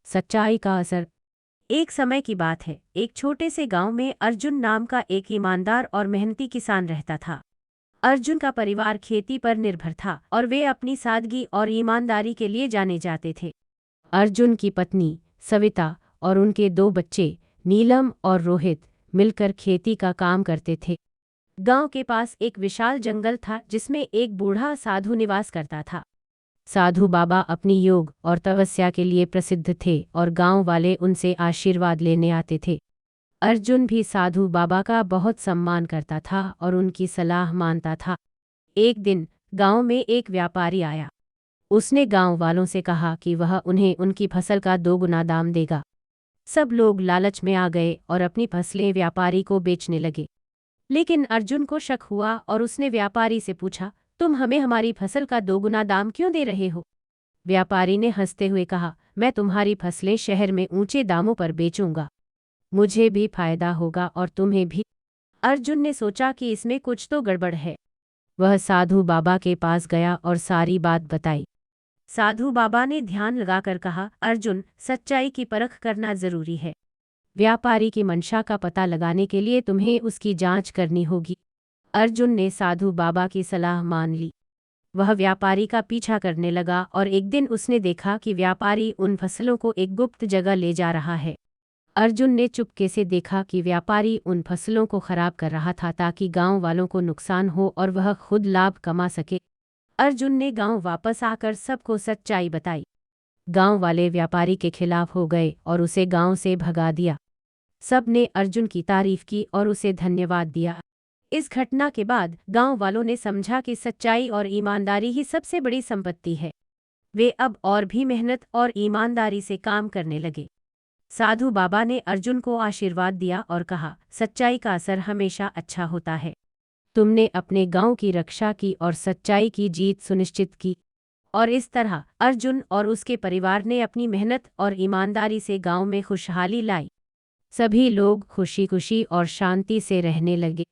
सच्चाई का असर। एक समय की बात है, एक छोटे से गांव में अर्जुन नाम का एक ईमानदार और मेहनती किसान रहता था। अर्जुन का परिवार खेती पर निर्भर था और वे अपनी सादगी और ईमानदारी के लिए जाने जाते थे। अर्जुन की पत्नी सविता और उनके दो बच्चे नीलम और रोहित मिलकर खेती का काम करते थे। गांव के पास एक विशाल जंगल था जिसमें एक बूढ़ा साधु निवास करता था। साधु बाबा अपनी योग और तपस्या के लिए प्रसिद्ध थे और गांव वाले उनसे आशीर्वाद लेने आते थे। अर्जुन भी साधु बाबा का बहुत सम्मान करता था और उनकी सलाह मानता था। एक दिन गांव में एक व्यापारी आया। उसने गांव वालों से कहा कि वह उन्हें उनकी फसल का 2 गुना दाम देगा। सब लोग लालच में आ गए और अपनी फसलें व्यापारी को बेचने लगे। लेकिन अर्जुन को शक हुआ और उसने व्यापारी से पूछा, तुम हमें हमारी फसल का 2 गुना दाम क्यों दे रहे हो? व्यापारी ने हंसते हुए कहा, मैं तुम्हारी फसलें शहर में ऊंचे दामों पर बेचूंगा। मुझे भी फायदा होगा और तुम्हें भी। अर्जुन ने सोचा कि इसमें कुछ तो गड़बड़ है। वह साधु बाबा के पास गया और सारी बात बताई। साधु बाबा ने ध्यान लगाकर कहा, अर्जुन, सच्चाई की परख करना जरूरी है। व्यापारी की मंशा का पता लगाने के लिए तुम्हें उसकी जांच करनी होगी। अर्जुन ने साधु बाबा की सलाह मान ली। वह व्यापारी का पीछा करने लगा और एक दिन उसने देखा कि व्यापारी उन फसलों को एक गुप्त जगह ले जा रहा है। अर्जुन ने चुपके से देखा कि व्यापारी उन फसलों को खराब कर रहा था ताकि गांव वालों को नुकसान हो और वह खुद लाभ कमा सके। अर्जुन ने गांव वापस आकर सबको सच्चाई बताई। गांव वाले व्यापारी के खिलाफ हो गए और उसे गांव से भगा दिया। सब ने अर्जुन की तारीफ की और उसे धन्यवाद दिया। इस घटना के बाद गांव वालों ने समझा कि सच्चाई और ईमानदारी ही सबसे बड़ी संपत्ति है। वे अब और भी मेहनत और ईमानदारी से काम करने लगे। साधु बाबा ने अर्जुन को आशीर्वाद दिया और कहा, सच्चाई का असर हमेशा अच्छा होता है। तुमने अपने गांव की रक्षा की और सच्चाई की जीत सुनिश्चित की। और इस तरह अर्जुन और उसके परिवार ने अपनी मेहनत और ईमानदारी से गांव में खुशहाली लाई। सभी लोग खुशी खुशी और शांति से रहने लगे।